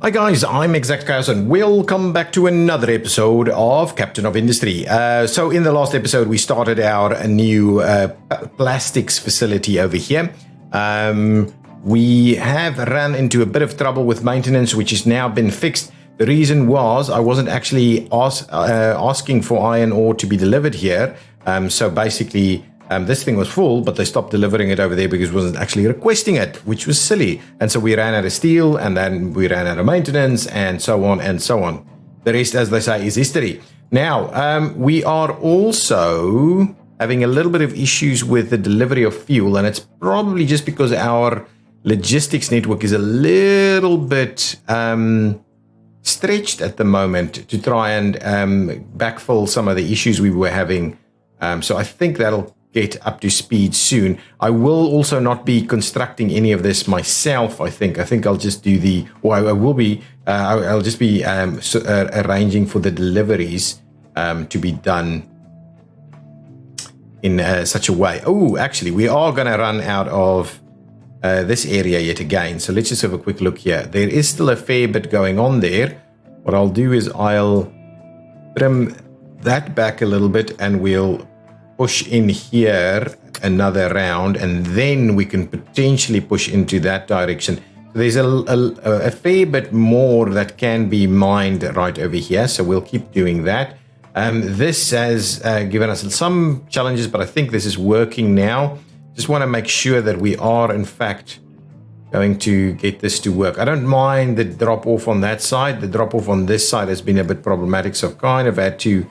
Hi guys, I'm ExactChaos and welcome back to another episode of Captain of Industry. So in the last episode we started our new plastics facility over here. We have run into a bit of trouble with maintenance, which has now been fixed. The reason was I wasn't actually asking for iron ore to be delivered here. So basically this thing was full, but they stopped delivering it over there because it wasn't actually requesting it, which was silly. And so we ran out of steel, and then we ran out of maintenance, and so on and so on. The rest, as they say, is history. Now, we are also having a little bit of issues with the delivery of fuel, and it's probably just because our logistics network is a little bit stretched at the moment to try and backfill some of the issues we were having. So I think that'll get up to speed soon. I will also not be constructing any of this myself. I think I'll just do I'll just be arranging for the deliveries to be done in such a way. Oh, actually, we are going to run out of this area yet again. So let's just have a quick look here. There is still a fair bit going on there. What I'll do is I'll trim that back a little bit, and we'll push in here another round, and then we can potentially push into that direction. So there's a fair bit more that can be mined right over here, so we'll keep doing that. This has given us some challenges, but I think this is working now. Just want to make sure that we are in fact going to get this to work. I don't mind the drop off on that side. The drop off on this side has been a bit problematic, so I've kind of had to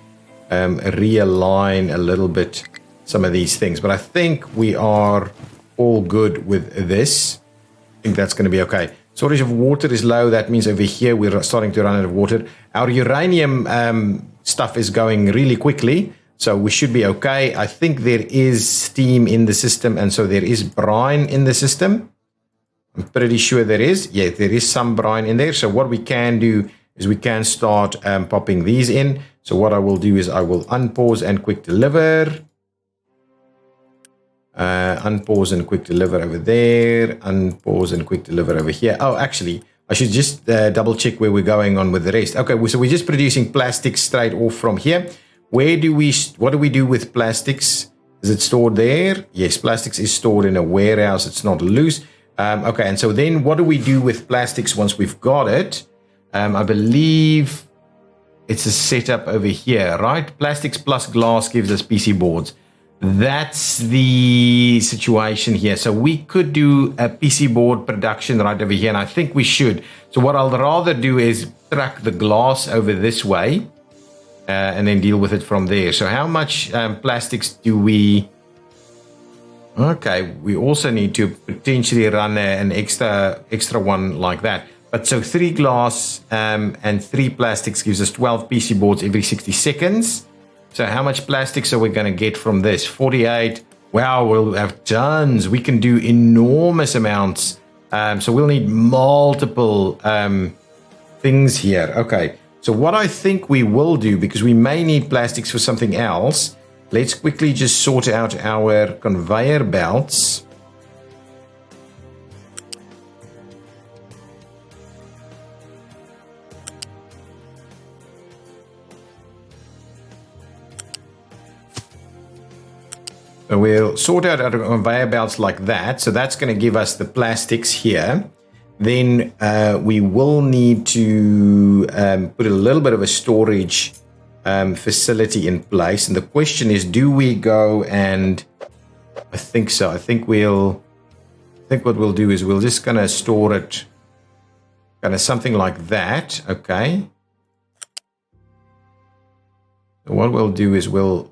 realign a little bit some of these things, but I think we are all good with this. I think that's going to be okay. Storage of water is low. That means over here we're starting to run out of water. Our uranium stuff is going really quickly, so we should be okay. I think there is steam in the system, and so there is brine in the system. I'm pretty sure there is. Yeah, there is some brine in there. So what we can do is we can start popping these in. So what I will do is I will unpause and quick deliver. Unpause and quick deliver over there. Unpause and quick deliver over here. Oh, actually, I should just double check where we're going on with the rest. Okay, so we're just producing plastics straight off from here. What do we do with plastics? Is it stored there? Yes, plastics is stored in a warehouse. It's not loose. Okay, and so then what do we do with plastics once we've got it? I believe it's a setup over here, right? Plastics plus glass gives us PC boards. That's the situation here. So we could do a PC board production right over here, and I think we should. So what I'll rather do is truck the glass over this way and then deal with it from there. So how much plastics do we... Okay, we also need to potentially run an extra one like that. But so 3 glass and 3 plastics gives us 12 PC boards every 60 seconds. So how much plastics are we going to get from this? 48. Wow, we'll have tons. We can do enormous amounts. So we'll need multiple things here. Okay, so what I think we will do, because we may need plastics for something else, let's quickly just sort out our conveyor belts. So we'll sort out our conveyor belts like that. So that's going to give us the plastics here. Then we will need to put a little bit of a storage facility in place. And the question is, do we go and... I think so. I think what we'll do is we'll just going to store it kind of something like that. Okay. So what we'll do is we'll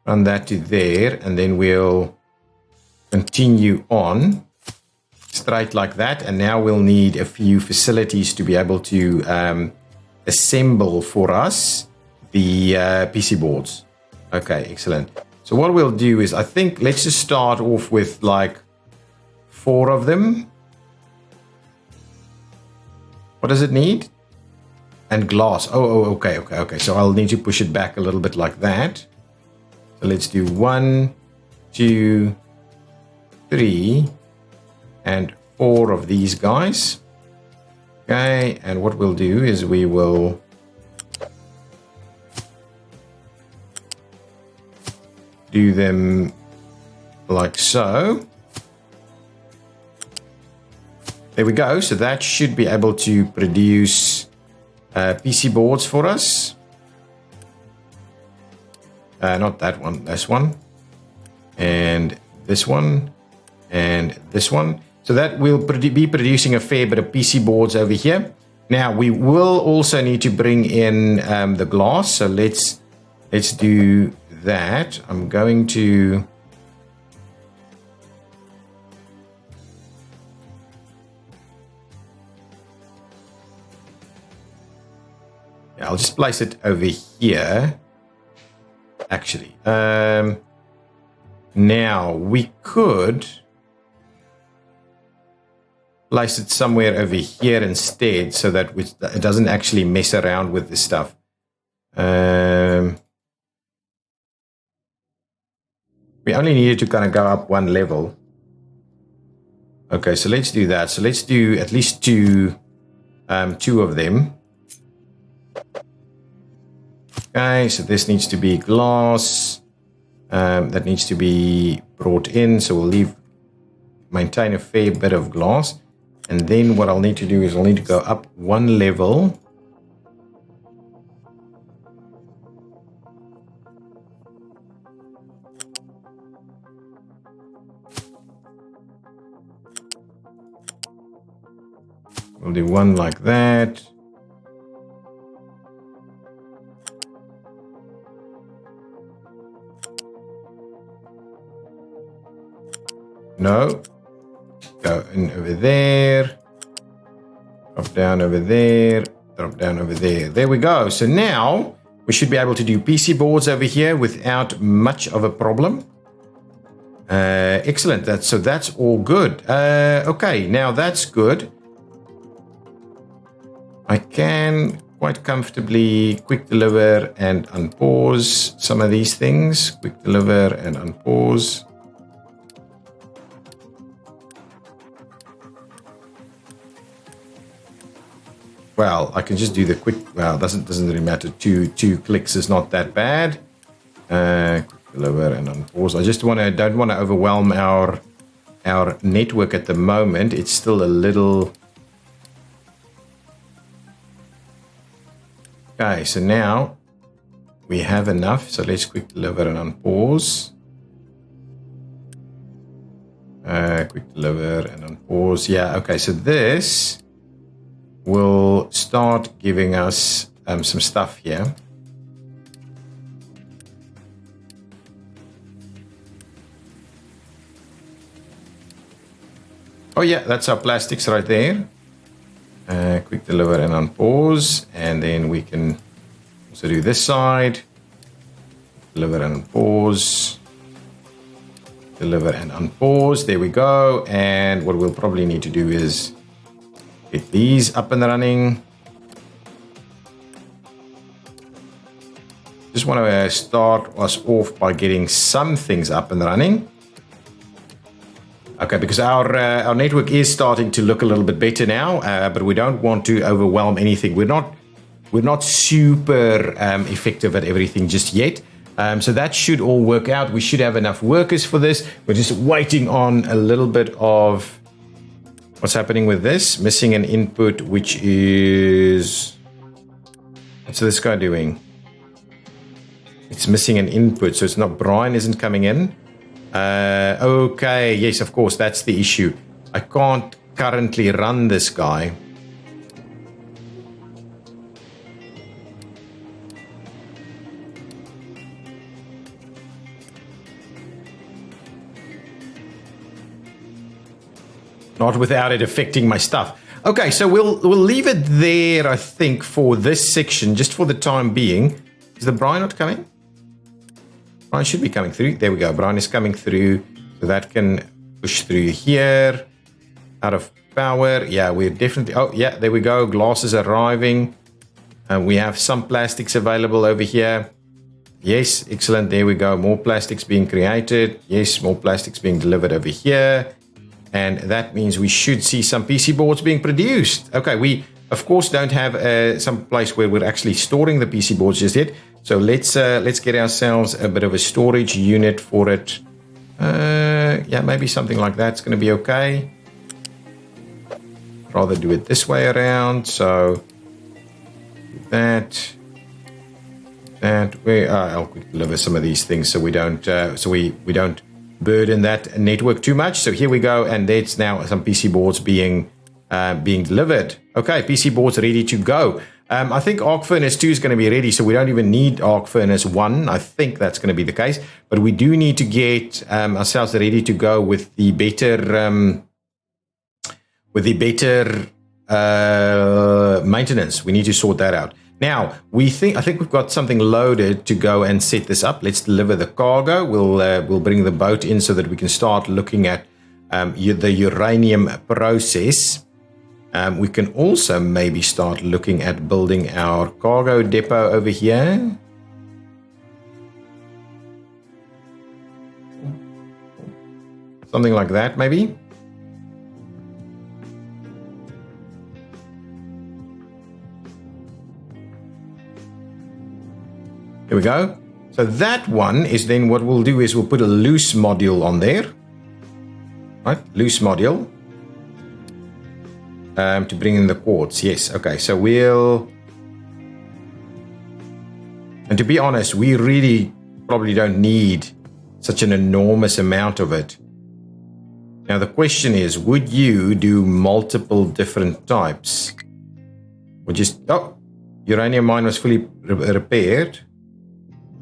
run that to there, and then we'll continue on straight like that. And now we'll need a few facilities to be able to assemble for us the PC boards. Okay, excellent. So what we'll do is, I think, let's just start off with like 4 of them. What does it need? And glass. Oh, okay. So I'll need to push it back a little bit like that. So let's do 1, 2, 3, and 4 of these guys. Okay, and what we'll do is we will do them like so. There we go. So that should be able to produce PC boards for us. Not that one, this one. And this one. And this one. So that will be producing a fair bit of PC boards over here. Now we will also need to bring in the glass. So let's do that. I'm going to I'll just place it over here. Actually, now we could place it somewhere over here instead, so that it doesn't actually mess around with this stuff. We only needed to kind of go up one level. Okay, so let's do that. So let's do at least two of them. Okay, so this needs to be glass. That needs to be brought in. So we'll maintain a fair bit of glass. And then what I'll need to do is I'll need to go up one level. We'll do one like that. No. Go in over there. Drop down over there. Drop down over there. There we go. So now we should be able to do PC boards over here without much of a problem. Excellent. That's all good. Okay, now that's good. I can quite comfortably quick deliver and unpause some of these things. Quick deliver and unpause. Well, I can just do the quick. Well, doesn't really matter. Two clicks is not that bad. Quick deliver and unpause. I just don't want to overwhelm our network at the moment. It's still a little. Okay, so now we have enough. So let's quick deliver and unpause. Quick deliver and unpause. Yeah. Okay. So this will start giving us some stuff here. Oh yeah, that's our plastics right there. Quick deliver and unpause, and then we can also do this side. Deliver and unpause. Deliver and unpause. There we go. And what we'll probably need to do is get these up and running. Just want to start us off by getting some things up and running. Okay, because our network is starting to look a little bit better now, but we don't want to overwhelm anything. We're not super effective at everything just yet. So that should all work out. We should have enough workers for this. We're just waiting on a little bit of what's happening with this. Missing an input, which is... What's this guy doing? It's missing an input, so it's not... Brian isn't coming in. Okay, yes, of course, that's the issue. I can't currently run this guy. Not without it affecting my stuff. Okay, so we'll leave it there, I think, for this section, just for the time being. Is the Brian not coming? Brian should be coming through. There we go. Brian is coming through. So that can push through here. Out of power. Yeah, we're definitely... Oh, yeah, there we go. Glass is arriving. We have some plastics available over here. Yes, excellent. There we go. More plastics being created. Yes, more plastics being delivered over here. And that means we should see some PC boards being produced. Okay, we of course don't have some place where we're actually storing the PC boards just yet. So let's get ourselves a bit of a storage unit for it. Yeah, maybe something like that's going to be okay. Rather do it this way around. So that way. I'll quick deliver some of these things so we don't we don't burden that network too much. So here we go, and there's now some PC boards being delivered. Okay, PC boards ready to go. I think Arc Furnace 2 is going to be ready, so we don't even need Arc Furnace 1. I think that's going to be the case, but we do need to get ourselves ready to go with the better maintenance. We need to sort that out. Now, I think we've got something loaded to go and set this up. Let's deliver the cargo. We'll bring the boat in so that we can start looking at the uranium process. We can also maybe start looking at building our cargo depot over here. Something like that, maybe. Here we go. So that one is then what we'll do is we'll put a loose module on there. Right, loose module. To bring in the quartz. Yes, okay. So and to be honest, we really probably don't need such an enormous amount of it. Now the question is, would you do multiple different types? Or just, uranium mine was fully repaired.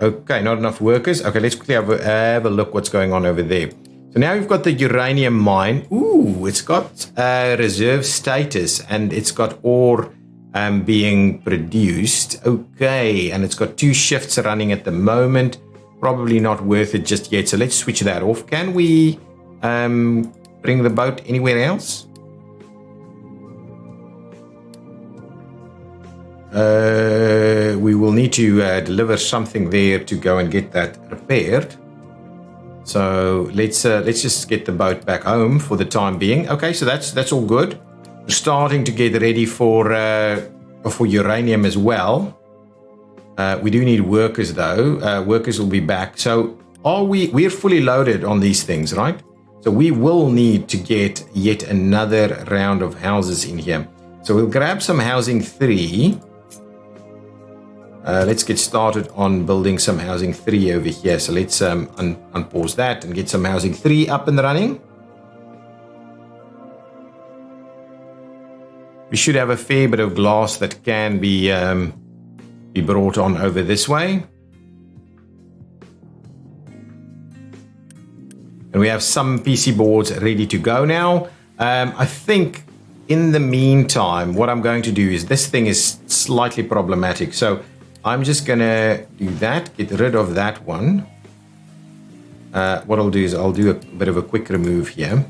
Okay, not enough workers. Okay, let's quickly have a look what's going on over there. So now we've got the uranium mine. Ooh, it's got reserve status and it's got ore being produced. Okay, and it's got 2 shifts running at the moment. Probably not worth it just yet. So let's switch that off. Can we bring the boat anywhere else? We will need to deliver something there to go and get that repaired. So let's just get the boat back home for the time being. Okay, so that's all good. We're starting to get ready for uranium as well. We do need workers though. Workers will be back. So we're fully loaded on these things, right? So we will need to get yet another round of houses in here. So we'll grab some housing 3. Let's get started on building some housing 3 over here. So let's unpause that and get some housing 3 up and running. We should have a fair bit of glass that can be brought on over this way. And we have some PC boards ready to go now. I think in the meantime, what I'm going to do is, this thing is slightly problematic. So I'm just going to do that, get rid of that one. What I'll do is I'll do a bit of a quick remove here.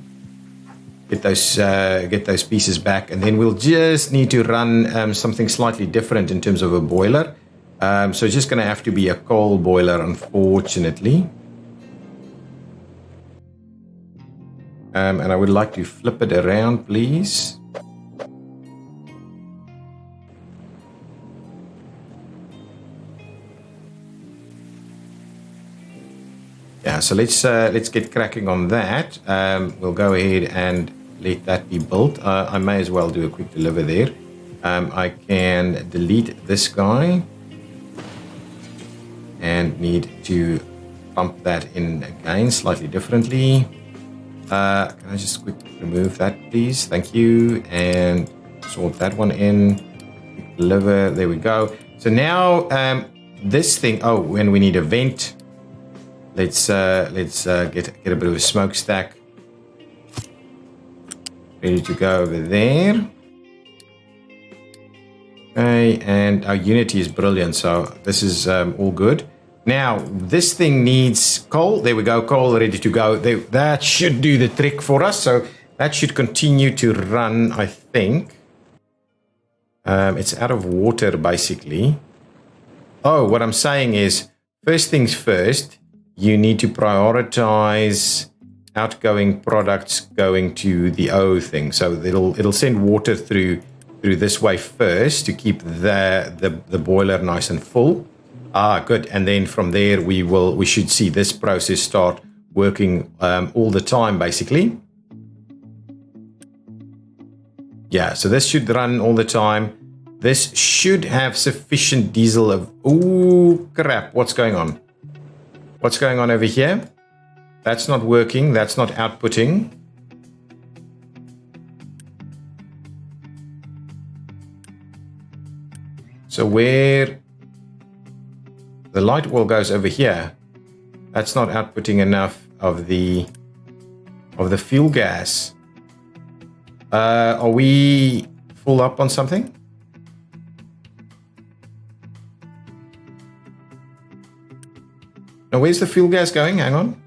Get those pieces back, and then we'll just need to run something slightly different in terms of a boiler. So it's just going to have to be a coal boiler, unfortunately. And I would like to flip it around, please. Yeah, so let's get cracking on that. We'll go ahead and let that be built. I may as well do a quick deliver there. I can delete this guy and need to pump that in again slightly differently. Can I just quickly remove that, please? Thank you. And sort that one in. Deliver. There we go. So now this thing. Oh, and we need a vent. Let's get a bit of a smokestack ready to go over there. Okay, and our Unity is brilliant, so this is all good. Now this thing needs coal. There we go, coal ready to go. That should do the trick for us. So that should continue to run, I think. It's out of water basically. Oh, what I'm saying is, first things first. You need to prioritize outgoing products going to the O thing. So it'll send water through this way first to keep the boiler nice and full. Good. And then from there we should see this process start working all the time, basically. Yeah, so this should run all the time. This should have sufficient diesel of... Ooh, crap. What's going on? What's going on over here? That's not working. That's not outputting. So where the light wall goes over here, that's not outputting enough of the fuel gas. Are we full up on something? Now, where's the fuel gas going? Hang on.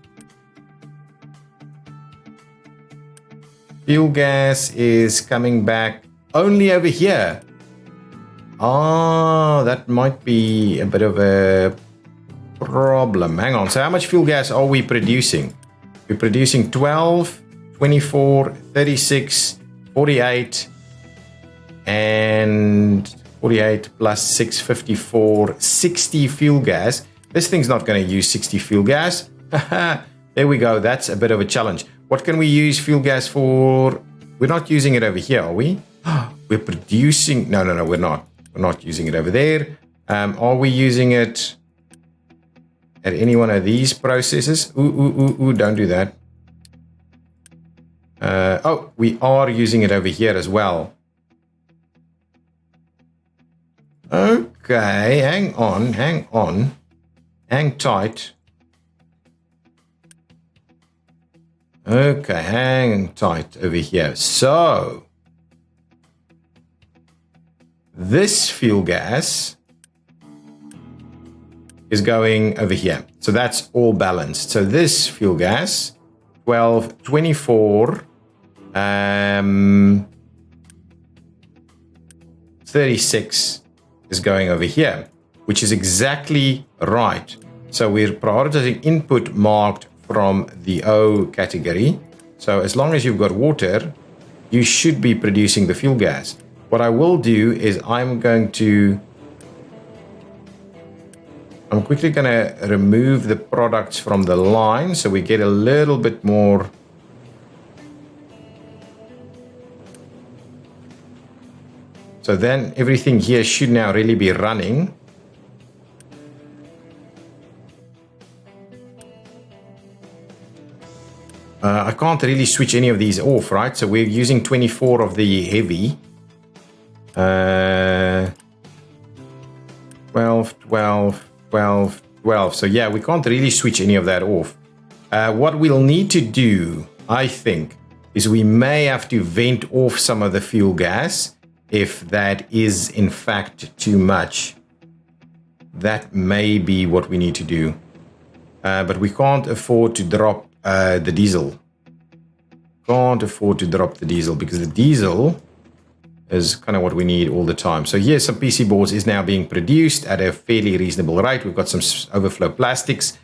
Fuel gas is coming back only over here. That might be a bit of a problem. Hang on. So how much fuel gas are we producing? We're producing 12, 24, 36, 48, and 48 plus 6, 54, 60 fuel gas. This thing's not going to use 60 fuel gas. There we go. That's a bit of a challenge. What can we use fuel gas for? We're not using it over here, are we? We're producing... No, we're not. We're not using it over there. Are we using it at any one of these processes? Ooh, don't do that. We are using it over here as well. Okay, hang on. Hang tight. Okay, hang tight over here. So, this fuel gas is going over here. So that's all balanced. So this fuel gas, 12, 24, 36 is going over here, which is exactly right. So we're prioritizing input marked from the O category. So as long as you've got water, you should be producing the fuel gas. What I will do is I'm quickly going to remove the products from the line so we get a little bit more. So then everything here should now really be running. I can't really switch any of these off, right? So we're using 24 of the heavy. 12, 12, 12, 12. So yeah, we can't really switch any of that off. What we'll need to do, I think, is we may have to vent off some of the fuel gas if that is in fact too much. That may be what we need to do. But we can't afford to drop the diesel. Can't afford to drop the diesel because the diesel is kind of what we need all the time. So here's some PC boards is now being produced at a fairly reasonable rate. We've got some overflow plastics.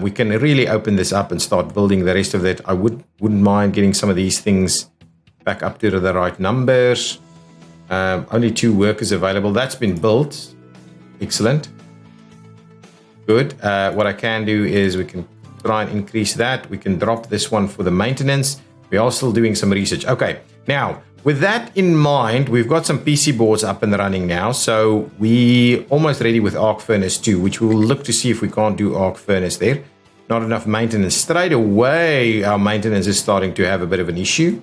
We can really open this up and start building the rest of it. I wouldn't mind getting some of these things back up to the right numbers. Only 2 workers available. That's been built. Excellent. Good. What I can do is we can try and increase that. We can drop this one for the maintenance. We are still doing some research. Okay. Now, with that in mind, we've got some PC boards up and running now. So we almost ready with arc furnace 2, which we'll look to see if we can't do arc furnace there. Not enough maintenance. Straight away, our maintenance is starting to have a bit of an issue.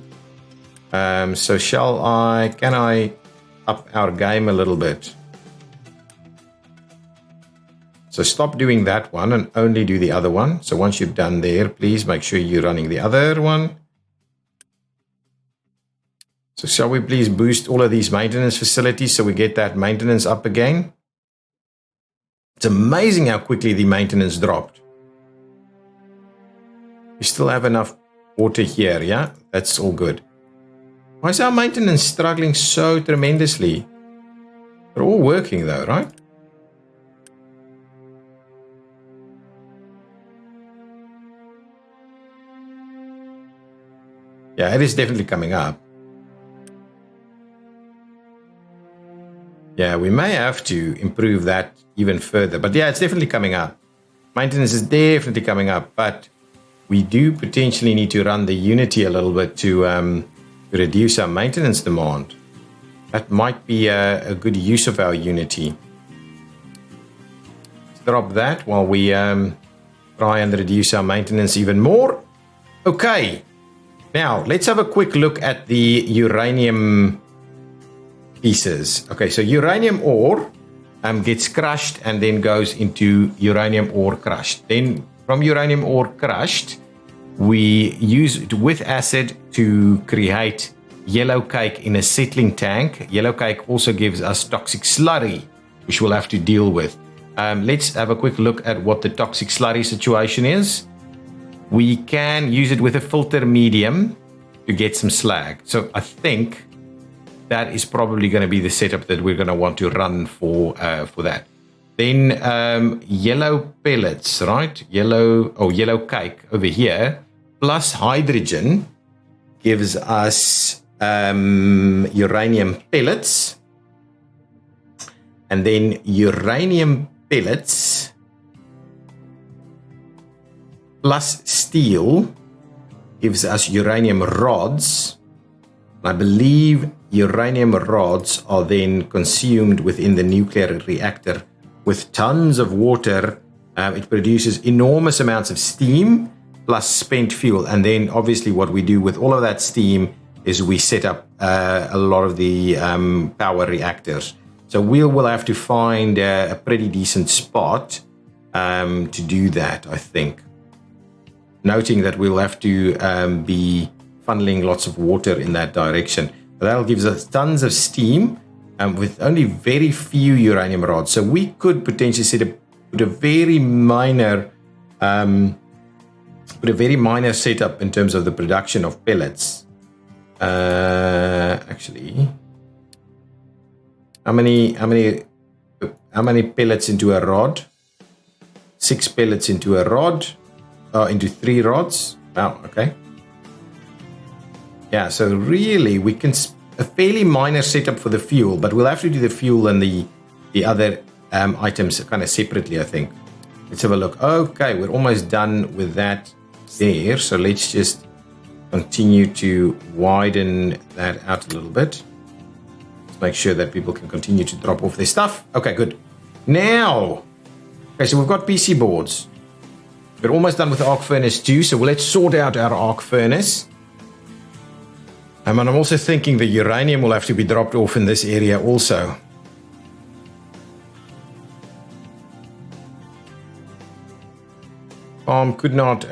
So can I up our game a little bit? So stop doing that one and only do the other one. So once you're done there, please make sure you're running the other one. So shall we please boost all of these maintenance facilities so we get that maintenance up again? It's amazing how quickly the maintenance dropped. We still have enough water here, yeah? That's all good. Why is our maintenance struggling so tremendously? They're all working though, right? Yeah, it is definitely coming up. Yeah, we may have to improve that even further. But yeah, it's definitely coming up. Maintenance is definitely coming up. But we do potentially need to run the Unity a little bit to reduce our maintenance demand. That might be a good use of our Unity. Let's drop that while we try and reduce our maintenance even more. Okay. Now, let's have a quick look at the uranium pieces. Okay, so uranium ore gets crushed and then goes into uranium ore crushed. Then from uranium ore crushed, we use it with acid to create yellow cake in a settling tank. Yellow cake also gives us toxic slurry, which we'll have to deal with. Let's have a quick look at what the toxic slurry situation is. We can use it with a filter medium to get some slag. So I think that is probably going to be the setup that we're going to want to run for that. Then yellow pellets, right? Yellow cake over here, plus hydrogen gives us uranium pellets. And then uranium pellets plus steel gives us uranium rods. I believe uranium rods are then consumed within the nuclear reactor with tons of water. It produces enormous amounts of steam plus spent fuel. And then obviously what we do with all of that steam is we set up a lot of the power reactors. So we'll have to find a pretty decent spot to do that, I think. Noting that we'll have to be funneling lots of water in that direction. But that'll give us tons of steam with only very few uranium rods. So we could potentially put a very minor setup in terms of the production of pellets. Actually, how many pellets into a rod? 6 pellets into a rod. Into 3 rods. Wow, okay. Yeah, so really we can a fairly minor setup for the fuel, but we'll have to do the fuel and the other items kind of separately, I think. Let's have a look. Okay, we're almost done with that there. So let's just continue to widen that out a little bit. Let's make sure that people can continue to drop off their stuff. Okay, good. Now, okay, so we've got PC boards. We're almost done with the arc furnace too, so let's sort out our arc furnace. And I'm also thinking the uranium will have to be dropped off in this area also. Farm could not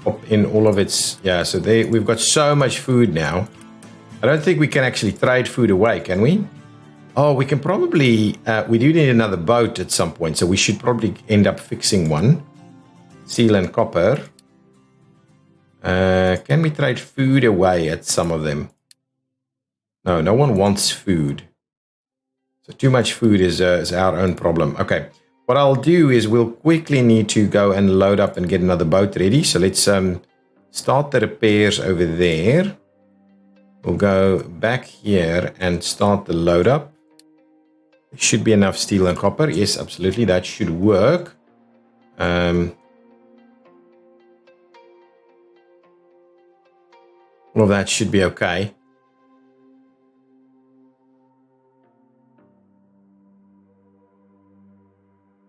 pop in all of its... Yeah, so we've got so much food now. I don't think we can actually trade food away, can we? Oh, we can probably... we do need another boat at some point, so we should probably end up fixing one. Steel and copper. Can we trade food away at some of them? No, no one wants food. So too much food is our own problem. Okay, what I'll do is we'll quickly need to go and load up and get another boat ready. So let's start the repairs over there. We'll go back here and start the load up. There should be enough steel and copper. Yes, absolutely, that should work. All of that should be okay.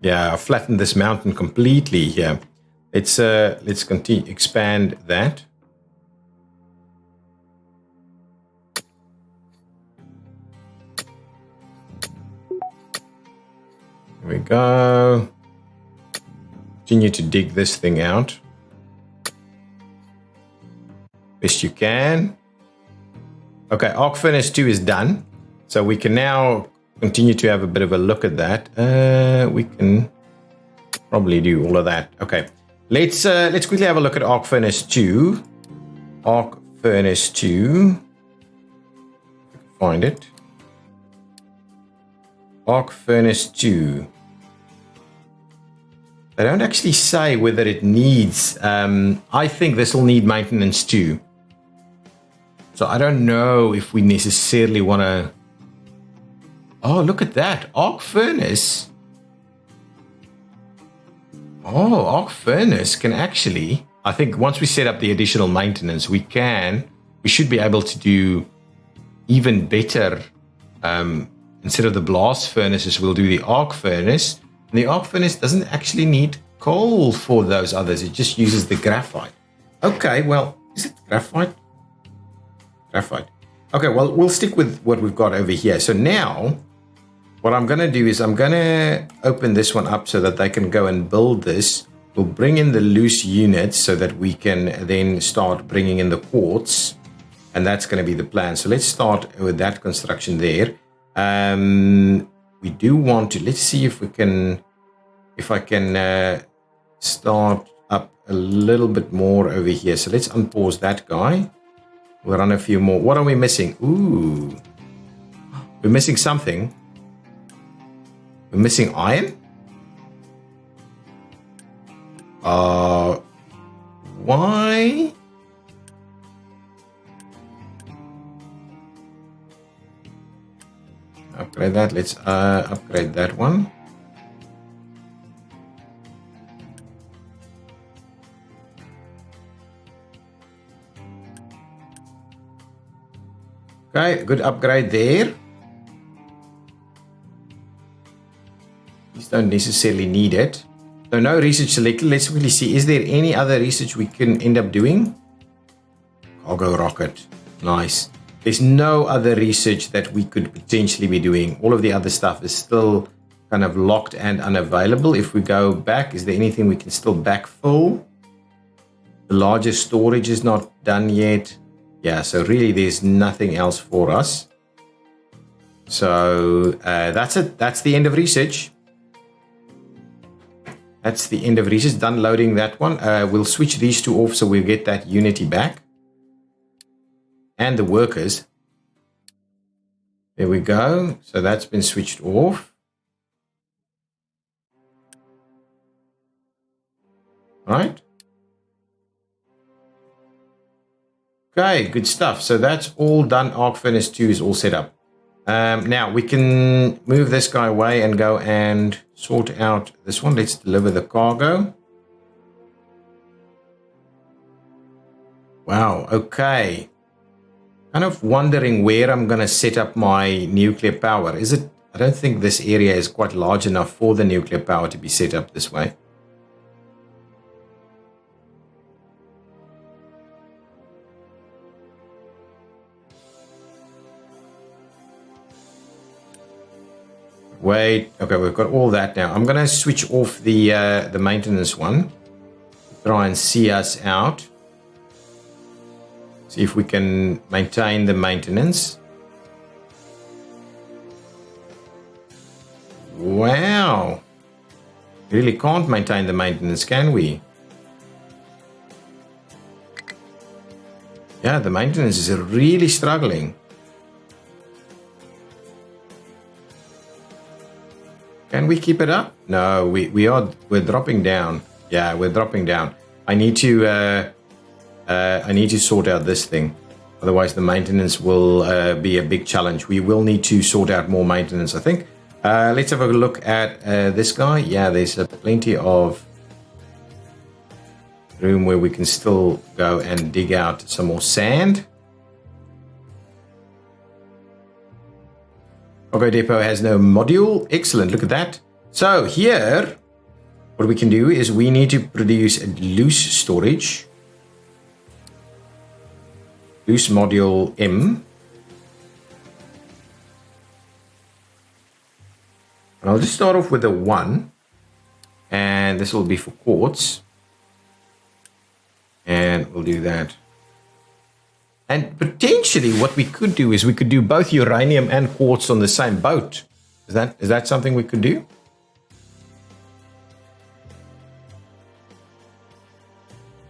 Yeah, I've flattened this mountain completely here. Let's continue expand that. Here we go. Continue to dig this thing out. Best you can. Okay, arc furnace 2 is done. So we can now continue to have a bit of a look at that. We can probably do all of that. Okay, let's quickly have a look at arc furnace 2. Arc furnace 2. Find it. Arc furnace 2. They don't actually say whether it needs... I think this will need maintenance too. So I don't know if we necessarily want to... Oh, look at that. Arc furnace. Oh, arc furnace can actually... I think once we set up the additional maintenance, we should be able to do even better. Instead of the blast furnaces, we'll do the arc furnace. And the arc furnace doesn't actually need coal for those others. It just uses the graphite. Okay, well, is it graphite? Graphite. Okay, well, we'll stick with what we've got over here. So now, what I'm going to do is I'm going to open this one up so that they can go and build this. We'll bring in the loose units so that we can then start bringing in the quartz. And that's going to be the plan. So let's start with that construction there. We do want to, let's see if I can start up a little bit more over here. So let's unpause that guy. We'll run a few more. What are we missing? Ooh, we're missing something. We're missing iron. Why? Upgrade that. Let's upgrade that one. Okay, good upgrade there. These don't necessarily need it. So no research selected. Let's really see. Is there any other research we can end up doing? Cargo rocket. Nice. There's no other research that we could potentially be doing. All of the other stuff is still kind of locked and unavailable. If we go back, is there anything we can still backfill? The larger storage is not done yet. Yeah, so really there's nothing else for us. So that's it. That's the end of research. That's the end of research. Done loading that one. We'll switch these two off so we'll get that unity back. And the workers. There we go. So that's been switched off. Right. Okay, good stuff. So that's all done. Arc Furnace 2 is all set up. Now we can move this guy away and go and sort out this one. Let's deliver the cargo. Wow, okay. Kind of wondering where I'm going to set up my nuclear power. Is it? I don't think this area is quite large enough for the nuclear power to be set up this way. Wait, okay, we've got all that now. I'm going to switch off the maintenance one. Try and see us out. See if we can maintain the maintenance. Wow. Really can't maintain the maintenance, can we? Yeah, the maintenance is really struggling. Can we keep it up? No, we're dropping down. Yeah, we're dropping down. I need to sort out this thing. Otherwise the maintenance will be a big challenge. We will need to sort out more maintenance, I think. Let's have a look at this guy. Yeah, there's plenty of room where we can still go and dig out some more sand. Cargo depot has no module. Excellent, look at that. So here, what we can do is we need to produce a loose storage. Loose module M. And I'll just start off with a 1. And this will be for quartz. And we'll do that. And potentially what we could do is we could do both uranium and quartz on the same boat. Is that something we could do?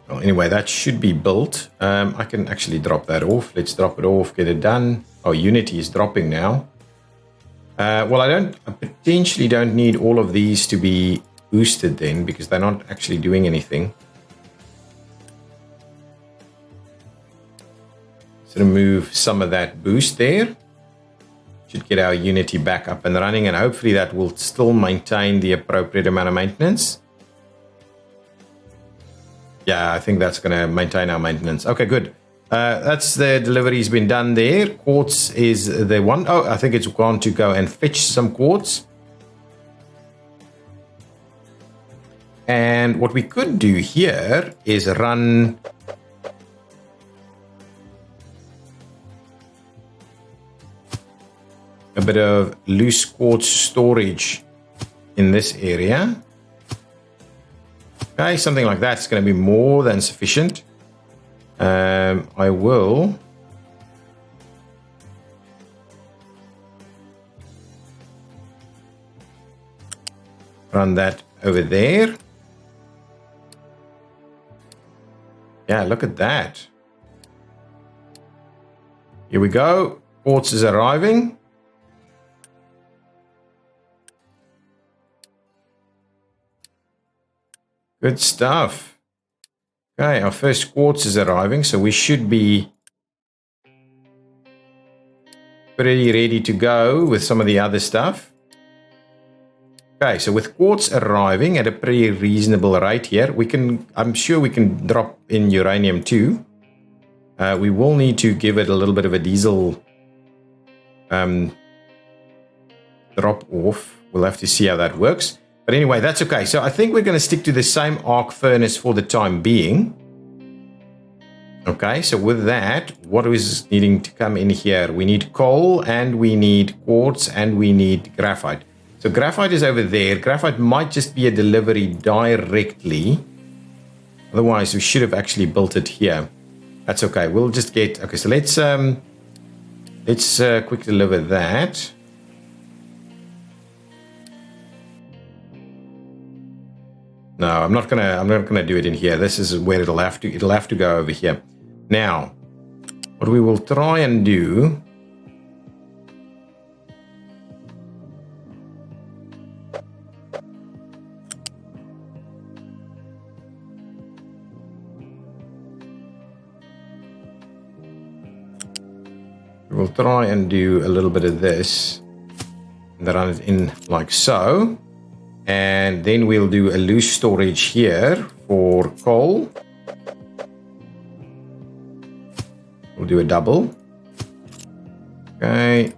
Well, anyway, that should be built. I can actually drop that off. Let's drop it off, get it done. Oh, Unity is dropping now. Well, I potentially don't need all of these to be boosted then because they're not actually doing anything. Let's remove some of that boost there. Should get our Unity back up and running, and hopefully that will still maintain the appropriate amount of maintenance. Yeah, I think that's going to maintain our maintenance. Okay, good. That's the delivery's been done there. Quartz is the one. Oh, I think it's gone to go and fetch some quartz. And what we could do here is run a bit of loose quartz storage in this area. Okay, something like that's going to be more than sufficient. I will run that over there. Yeah, look at that. Here we go. Quartz is arriving. Good stuff. Okay, our first quartz is arriving, so we should be pretty ready to go with some of the other stuff. Okay, so with quartz arriving at a pretty reasonable rate here, I'm sure we can drop in uranium too. We will need to give it a little bit of a diesel drop off. We'll have to see how that works. But anyway, that's okay. So I think we're going to stick to the same arc furnace for the time being. Okay, so with that, what is needing to come in here? We need coal, and we need quartz, and we need graphite. So graphite is over there. Graphite might just be a delivery directly. Otherwise, we should have actually built it here. That's okay. We'll just get... Okay, so let's quick deliver that. No, I'm not gonna do it in here. This is where it'll have to go over here. Now, what we will try and do a little bit of this and run it in like so. And then we'll do a loose storage here for coal. We'll do a double. Okay.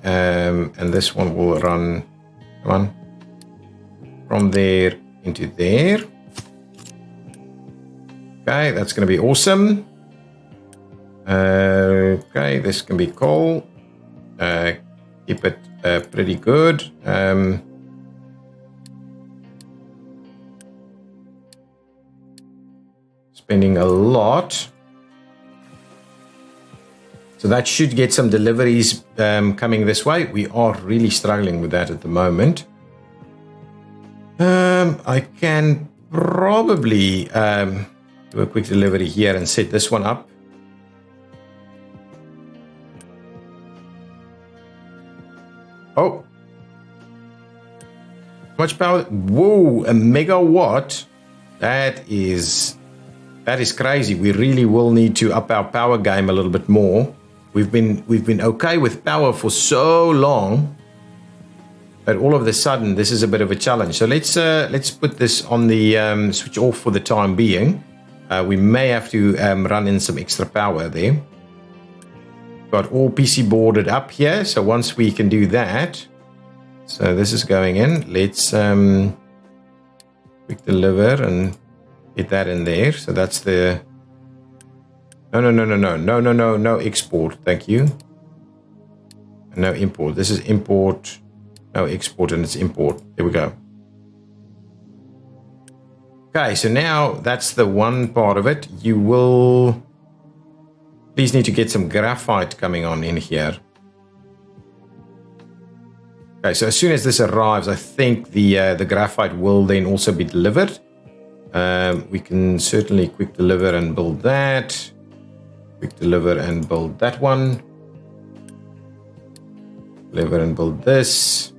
And this one will run, come on, from there into there. Okay, that's going to be awesome. Okay, this can be coal. Keep it pretty good. Spending a lot. So that should get some deliveries coming this way. We are really struggling with that at the moment. I can probably do a quick delivery here and set this one up. Oh. How much power? Whoa, a megawatt. That is crazy. We really will need to up our power game a little bit more. We've been okay with power for so long, but all of a sudden this is a bit of a challenge. So let's put this on the switch off for the time being. We may have to run in some extra power there. Got all PC boarded up here, so once we can do that, so this is going in. Let's quick deliver and get that in there. So that's the no export. Thank you. No import. This is import. No export, and it's import. There we go. Okay, so now that's the one part of it. You will please need to get some graphite coming on in here. Okay, so as soon as this arrives, I think the graphite will then also be delivered. We can certainly quick deliver and build that. Quick deliver and build that one. Deliver and build this.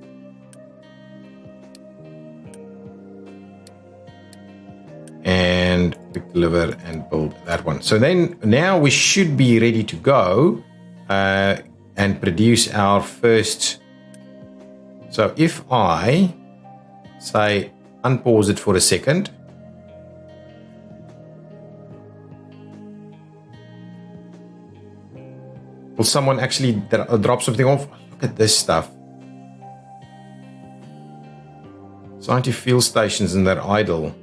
And and quick deliver and build that one. So then now we should be ready to go and produce our first. So if I say unpause it for a second. Will someone actually drop something off? Look at this stuff. Assigned to fuel stations and they're idle.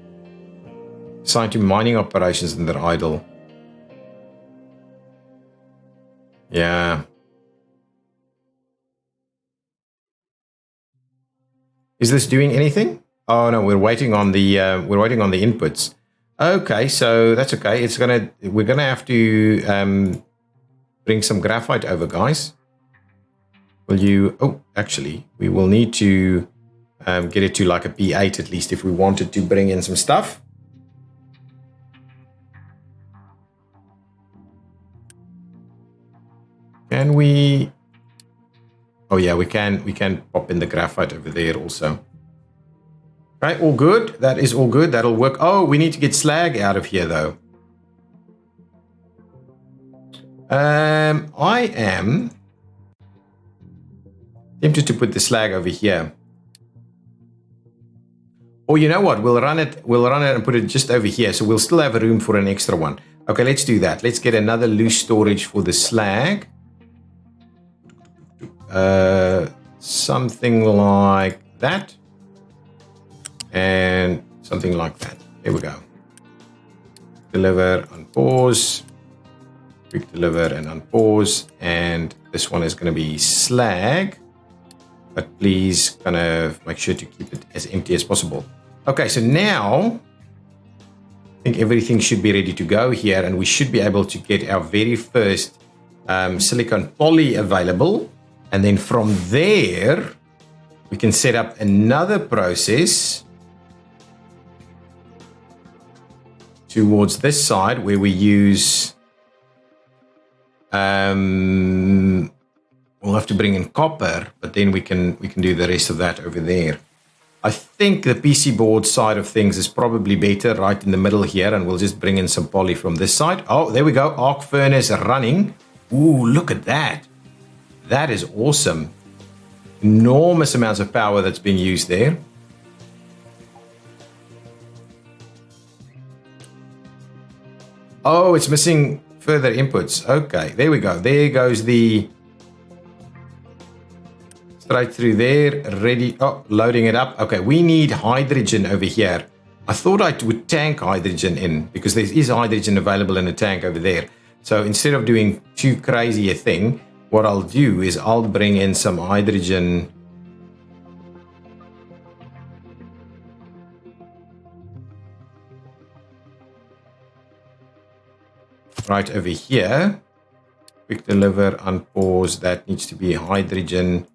Assigned to mining operations and they're idle. Yeah. Is this doing anything? Oh no, we're waiting on the inputs. Okay, so that's okay. We're gonna have to bring some graphite over, guys. Will you? Oh, actually, we will need to get it to like a P8 at least if we wanted to bring in some stuff. Can we? Oh yeah, we can pop in the graphite over there also. Right, all good. That is all good. That'll work. Oh, we need to get slag out of here though. I am tempted to put the slag over here. Or you know what? We'll run it and put it just over here. So we'll still have room for an extra one. Okay, let's do that. Let's get another loose storage for the slag. Something like that. And something like that. There we go. Deliver, unpause. Quick deliver and unpause. And this one is going to be slag. But please kind of make sure to keep it as empty as possible. Okay, so now I think everything should be ready to go here. And we should be able to get our very first silicon poly available. And then from there, we can set up another process towards this side where we use, we'll have to bring in copper, but then we can do the rest of that over there. I think the PC board side of things is probably better right in the middle here, and we'll just bring in some poly from this side. Oh, there we go. Arc furnace running. Ooh, look at that. That is awesome. Enormous amounts of power that's being used there. Oh, it's missing further inputs. Okay, there we go. There goes the... Straight through there, ready. Oh, loading it up. Okay, we need hydrogen over here. I thought I would tank hydrogen in because there is hydrogen available in a tank over there. So instead of doing too crazy a thing, what I'll do is I'll bring in some hydrogen. Right over here. Quick deliver, unpause. That needs to be hydrogen.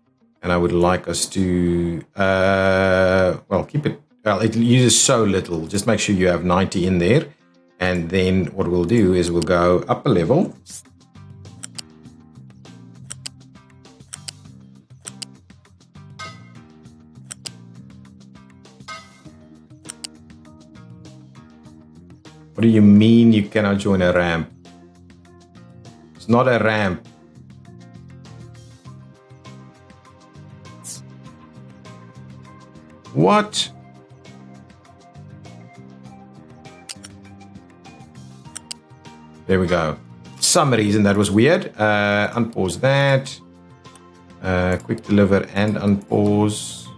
And I would like us to, well, keep it, well, it uses so little. Just make sure you have 90 in there. And then what we'll do is we'll go up a level. What do you mean you cannot join a ramp? It's not a ramp. What? There we go. Some reason that was weird. Unpause that. Quick deliver and unpause.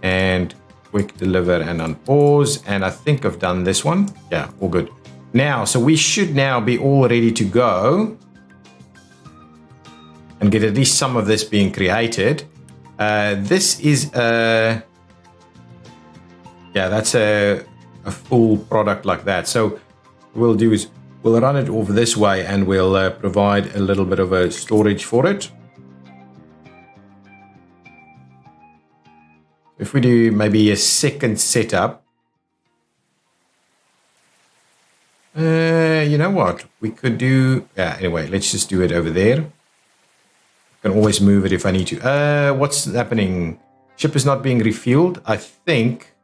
And quick deliver and unpause. And I think I've done this one. Yeah, all good. Now, so we should now be all ready to go. And get at least some of this being created. This is yeah, that's a full product like that. So what we'll do is we'll run it over this way and we'll provide a little bit of a storage for it. If we do maybe a second setup, you know what we could do? Yeah, anyway, let's just do it over there. Can always move it if I need to. What's happening? Ship is not being refueled. I think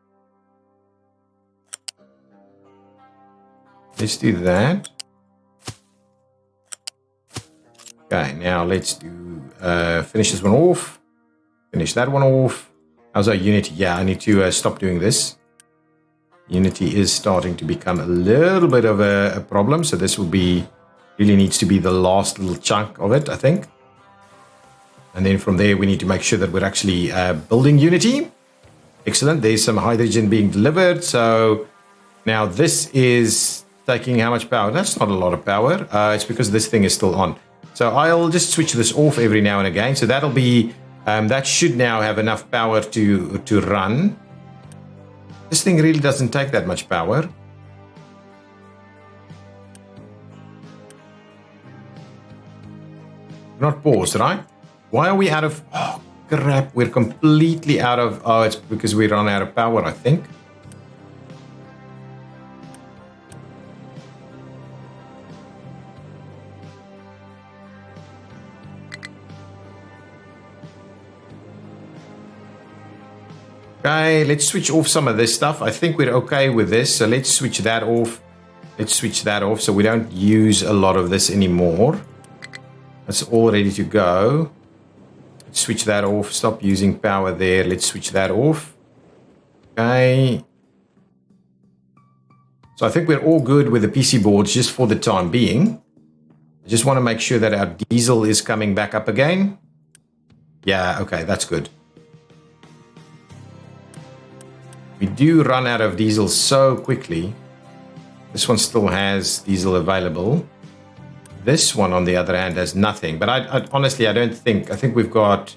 Let's do that. Okay, now let's do finish this one off. Finish that one off. How's our Unity? Yeah, I need to stop doing this. Unity is starting to become a little bit of a problem, so this will be really needs to be the last little chunk of it, I think. And then from there, we need to make sure that we're actually building Unity. Excellent. There's some hydrogen being delivered. So now this is taking how much power? That's not a lot of power. It's because this thing is still on. So I'll just switch this off every now and again. So that'll be, that should now have enough power to run. This thing really doesn't take that much power. Not paused, right? Why are we out of... Oh, crap. We're completely out of... Oh, it's because we run out of power, I think. Okay, let's switch off some of this stuff. I think we're okay with this. So let's switch that off. Let's switch that off so we don't use a lot of this anymore. That's all ready to go. Let's switch that off. Stop using power there. Let's switch that off. Okay. So I think we're all good with the PC boards just for the time being. I just want to make sure that our diesel is coming back up again. Yeah, okay, that's good. We do run out of diesel so quickly. This one still has diesel available. This one, on the other hand, has nothing. But I honestly, I think we've got...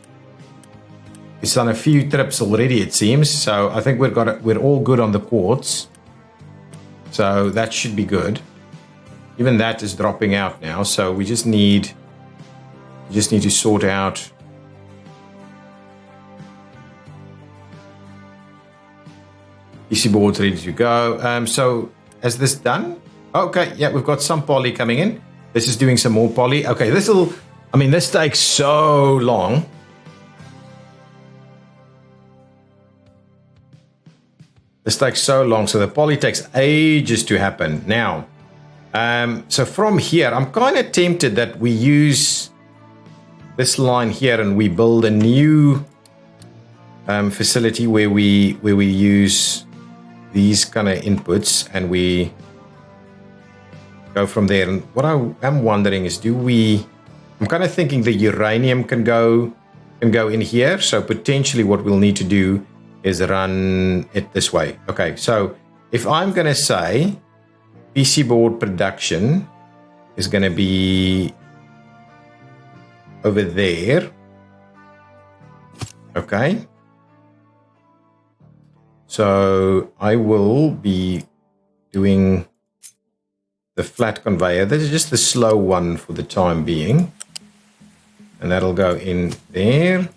It's done a few trips already, it seems. So I think we're all good on the Quartz. So that should be good. Even that is dropping out now. So we just need to sort out... PC board's ready to go. So is this done? Okay, yeah, we've got some poly coming in. This is doing some more poly. Okay, this takes so long. This takes so long. So the poly takes ages to happen. Now, so from here, I'm kind of tempted that we use this line here and we build a new facility where we use these kind of inputs and we go from there. And what I'm wondering is, I'm kind of thinking the uranium can go in here. So potentially what we'll need to do is run it this way. Okay, so if I'm going to say PC board production is going to be over there. Okay. So I will be doing the flat conveyor. This is just the slow one for the time being. And that'll go in there.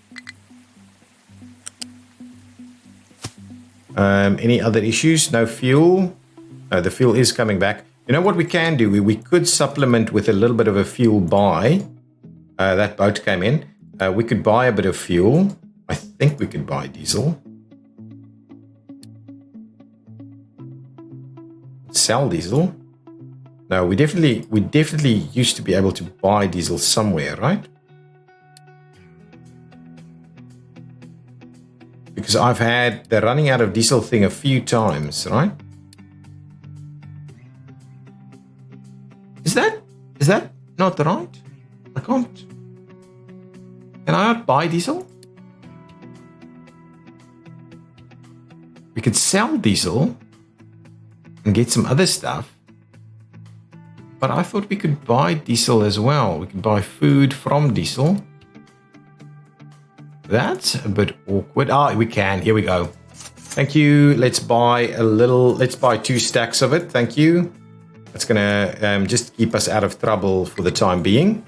Any other issues? No fuel? No, the fuel is coming back. You know what we can do? We could supplement with a little bit of a fuel buy. That boat came in. We could buy a bit of fuel. I think we could buy diesel. Sell diesel? No, we definitely used to be able to buy diesel somewhere, right? Because I've had the running out of diesel thing a few times, right? Is that not right? I can't. Can I not buy diesel? We could sell diesel and get some other stuff. But I thought we could buy diesel as well. We could buy food from diesel. That's a bit awkward. Ah, we can. Here we go. Thank you. Let's buy 2 stacks of it. Thank you. That's going to just keep us out of trouble for the time being.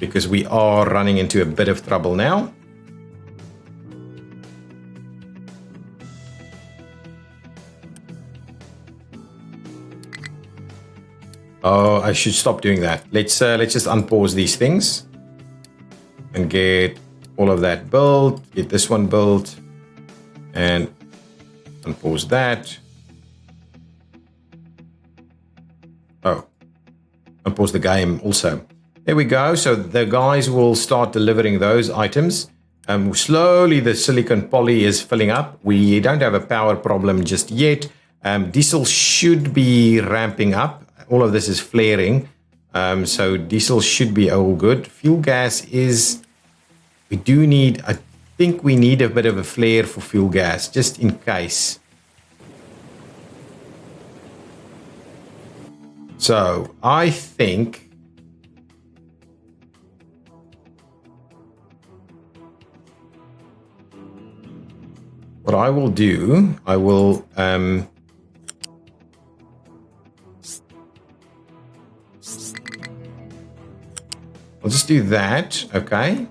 Because we are running into a bit of trouble now. Oh, I should stop doing that. Let's just unpause these things and get all of that built. Get this one built and unpause that. Oh, unpause the game also. There we go. So the guys will start delivering those items. Slowly the silicon poly is filling up. We don't have a power problem just yet. Diesel should be ramping up. All of this is flaring. So diesel should be all good. Fuel gas is, we do need, I think we need a bit of a flare for fuel gas, just in case. So I think what I will do, I will I'll just do that, okay?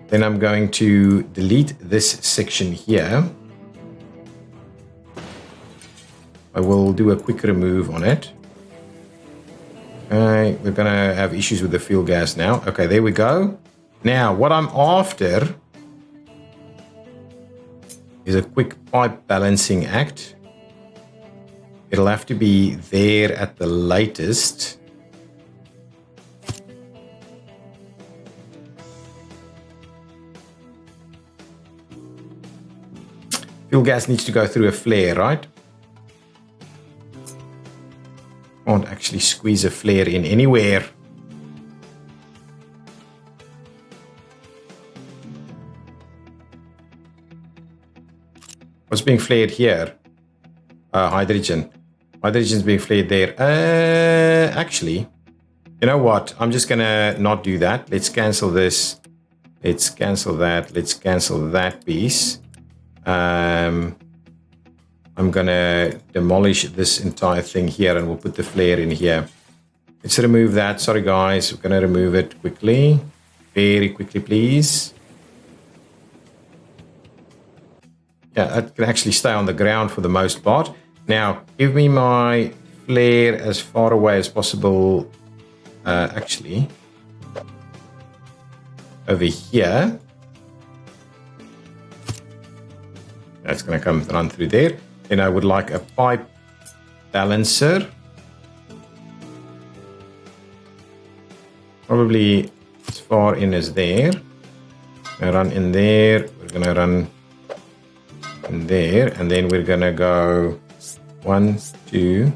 Then I'm going to delete this section here. I will do a quick remove on it. Okay, we're gonna have issues with the fuel gas now. Okay, there we go. Now, what I'm after is a quick pipe balancing act. It'll have to be there at the latest. Fuel gas needs to go through a flare, right? Can't actually squeeze a flare in anywhere. What's being flared here? Hydrogen. Hydrogen's being flared there. Actually, you know what? I'm just gonna not do that. Let's cancel this. Let's cancel that. Let's cancel that piece. I'm gonna demolish this entire thing here and we'll put the flare in here. Let's remove that. Sorry guys, we're gonna remove it quickly. Very quickly, please. Yeah, it can actually stay on the ground for the most part. Now, give me my flare as far away as possible. Actually, over here. That's going to come run through there. Then I would like a pipe balancer. Probably as far in as there. We're going to run in there. We're going to run in there. And then we're going to go 1, 2.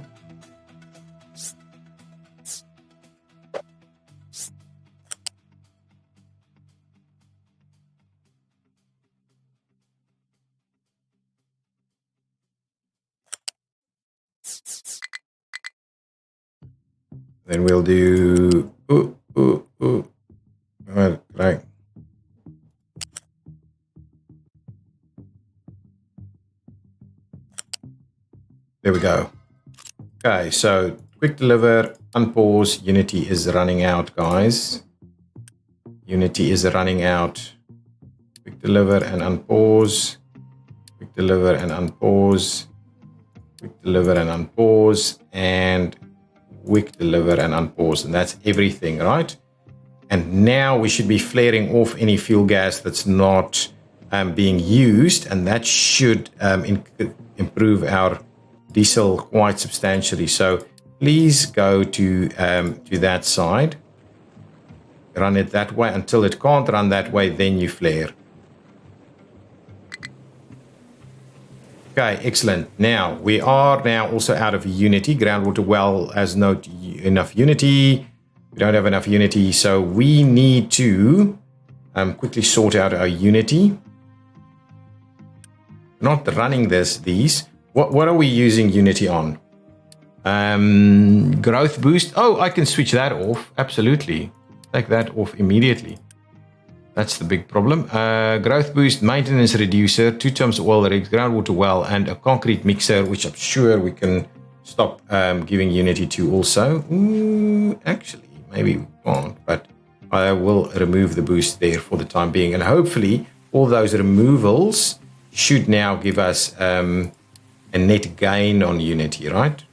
Then we'll do right. There we go. Okay, so quick deliver, unpause. Unity is running out, guys. Unity is running out. Quick deliver and unpause. Quick deliver and unpause. Quick deliver and unpause. And quick deliver and unpause, and that's everything, right? And now we should be flaring off any fuel gas that's not being used, and that should improve our diesel quite substantially. So please go to that side, run it that way until it can't run that way, then you flare. Okay, excellent. Now, we are now also out of Unity. Groundwater well has not enough Unity. We don't have enough Unity, so we need to quickly sort out our Unity. Not running these. What are we using Unity on? Growth boost. Oh, I can switch that off. Absolutely. Take that off immediately. That's the big problem. Growth boost, maintenance reducer, 2 times oil rigs, groundwater well, and a concrete mixer, which I'm sure we can stop giving Unity to also. Ooh, actually, maybe we can't, but I will remove the boost there for the time being. And hopefully all those removals should now give us a net gain on Unity, right?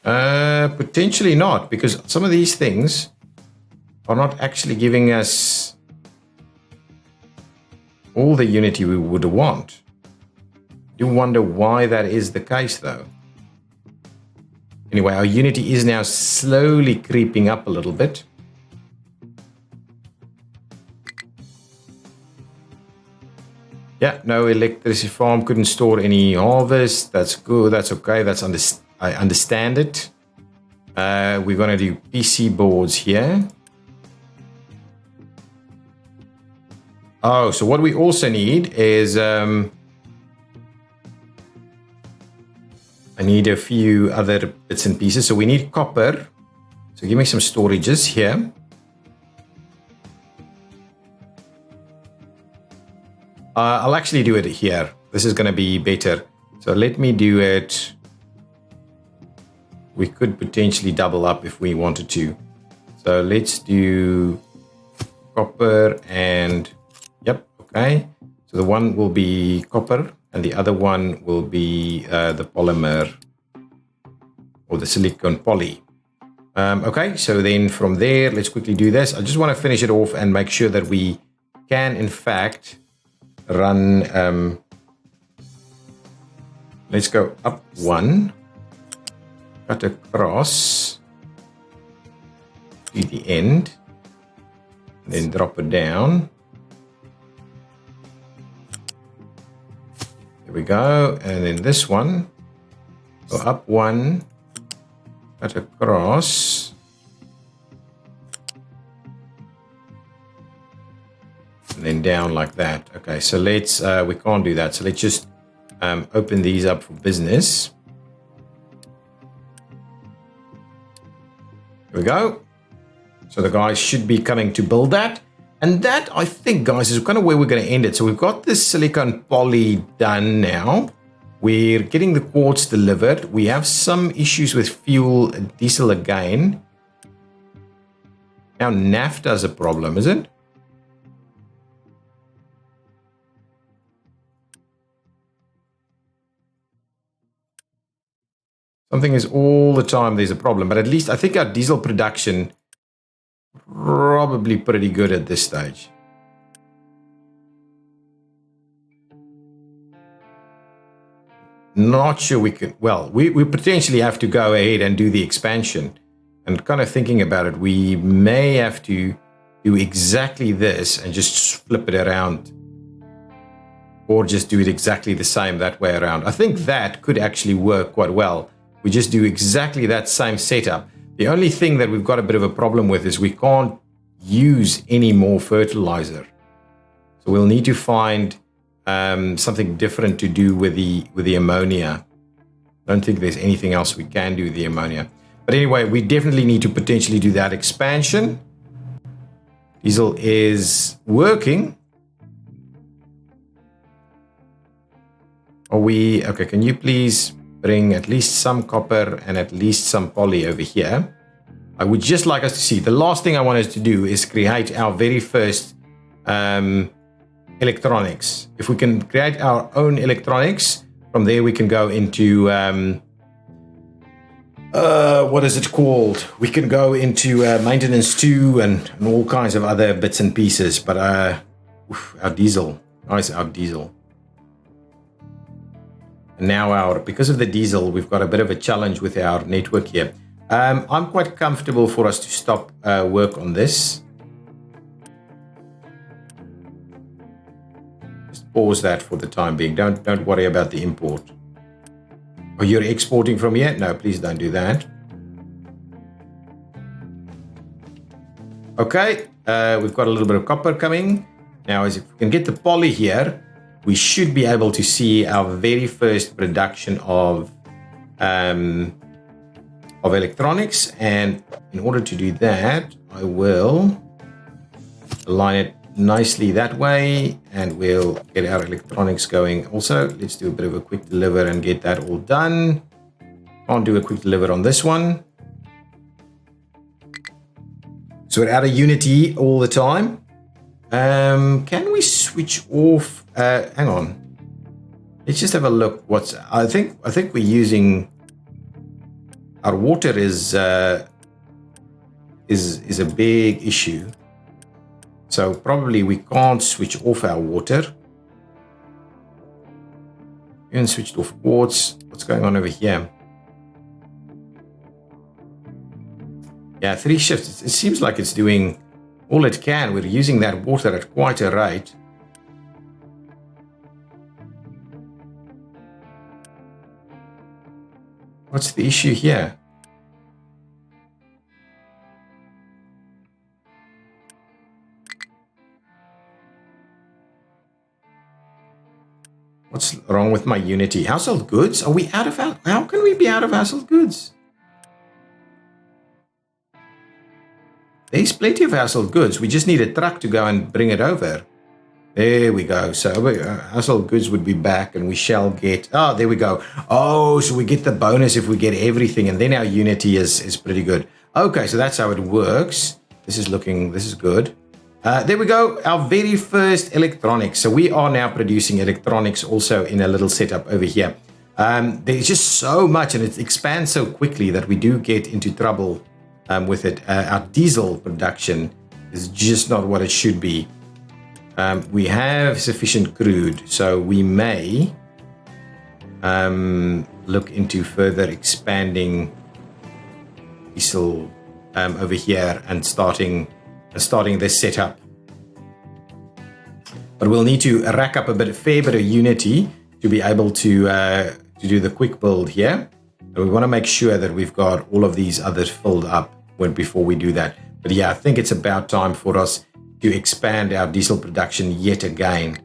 Potentially not, because some of these things are not actually giving us all the Unity we would want. You wonder why that is the case, though. Anyway, our Unity is now slowly creeping up a little bit. Yeah, no electricity farm, couldn't store any harvest. That's good, that's okay, I understand it. We're going to do PC boards here. Oh, so what we also need is... I need a few other bits and pieces. So we need copper. So give me some storages here. I'll actually do it here. This is going to be better. So let me do it. We could potentially double up if we wanted to. So let's do copper and... Yep, okay. So the one will be copper and the other one will be the polymer or the silicon poly. Okay, so then from there, let's quickly do this. I just want to finish it off and make sure that we can, in fact, run... let's go up one, cut across to the end, then drop it down. There we go. And then this one, go up one, cut across, and then down like that. Okay, so let's, we can't do that. So let's just open these up for business. There we go. So the guys should be coming to build that. And that, I think, guys, is kind of where we're going to end it. So we've got this silicon poly done now. We're getting the quartz delivered. We have some issues with fuel, diesel again. Now naphtha is a problem, is it? Something is all the time there's a problem. But at least I think our diesel production... probably pretty good at this stage. Not sure we can... Well, we potentially have to go ahead and do the expansion. And kind of thinking about it, we may have to do exactly this and just flip it around. Or just do it exactly the same that way around. I think that could actually work quite well. We just do exactly that same setup. The only thing that we've got a bit of a problem with is we can't use any more fertilizer. So we'll need to find something different to do with the ammonia. I don't think there's anything else we can do with the ammonia. But anyway, we definitely need to potentially do that expansion. Diesel is working. Are we... Okay, can you please... bring at least some copper and at least some poly over here. I would just like us to see, the last thing I want us to do is create our very first electronics. If we can create our own electronics, from there we can go into, what is it called? We can go into maintenance too and all kinds of other bits and pieces. But our diesel, nice, our diesel. Now because of the diesel, we've got a bit of a challenge with our network here. I'm quite comfortable for us to stop work on this. Just pause that for the time being. Don't worry about the import. Oh, you're exporting from here? No, please don't do that. Okay, we've got a little bit of copper coming. Now, as if we can get the poly here, we should be able to see our very first production of electronics. And in order to do that, I will align it nicely that way, and we'll get our electronics going. Also, let's do a bit of a quick deliver and get that all done. Can't do a quick deliver on this one. So we're out of Unity all the time. Can we switch off? Hang on. Let's just have a look. I think we're using... Our water is a big issue. So probably we can't switch off our water. And switched off Quartz. What's going on over here? Yeah, 3 shifts. It seems like it's doing all it can. We're using that water at quite a rate. What's the issue here? What's wrong with my Unity? Household goods? Are we out of... How can we be out of household goods? There's plenty of household goods. We just need a truck to go and bring it over. There we go. So household goods would be back and we shall get... Oh, there we go. Oh, so we get the bonus if we get everything. And then our Unity is pretty good. Okay, so that's how it works. This is good. There we go. Our very first electronics. So we are now producing electronics also in a little setup over here. There's just so much and it expands so quickly that we do get into trouble with it. Our diesel production is just not what it should be. We have sufficient crude, so we may look into further expanding diesel over here and starting this setup. But we'll need to rack up a fair bit of Unity to be able to do the quick build here. And we want to make sure that we've got all of these others filled up before we do that. But yeah, I think it's about time for us to expand our diesel production yet again.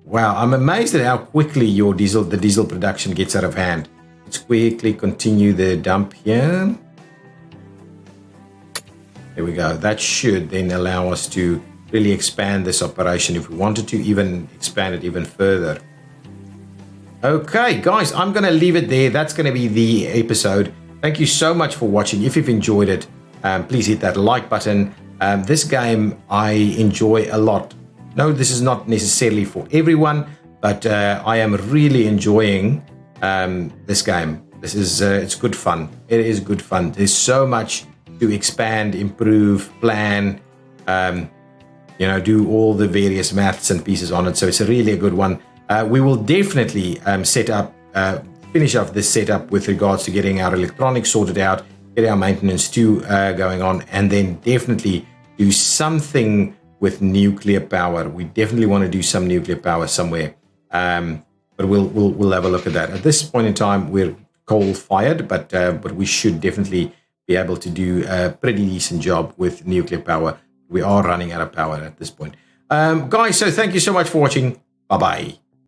Wow, I'm amazed at how quickly the diesel production gets out of hand. Let's quickly continue the dump here. There we go. That should then allow us to really expand this operation if we wanted to even expand it even further. Okay, guys, I'm going to leave it there. That's going to be the episode. Thank you so much for watching. If you've enjoyed it, please hit that like button. This game I enjoy a lot. No, this is not necessarily for everyone, but I am really enjoying this game. This is it's good fun. It is good fun. There's so much to expand, improve, plan, do all the various maths and pieces on it. So it's really a good one. We will definitely finish off this setup with regards to getting our electronics sorted out, get our maintenance too going on, and then definitely do something with nuclear power. We definitely want to do some nuclear power somewhere, but we'll have a look at that. At this point in time, we're coal-fired, but we should definitely be able to do a pretty decent job with nuclear power. We are running out of power at this point. Guys, so thank you so much for watching. Bye-bye.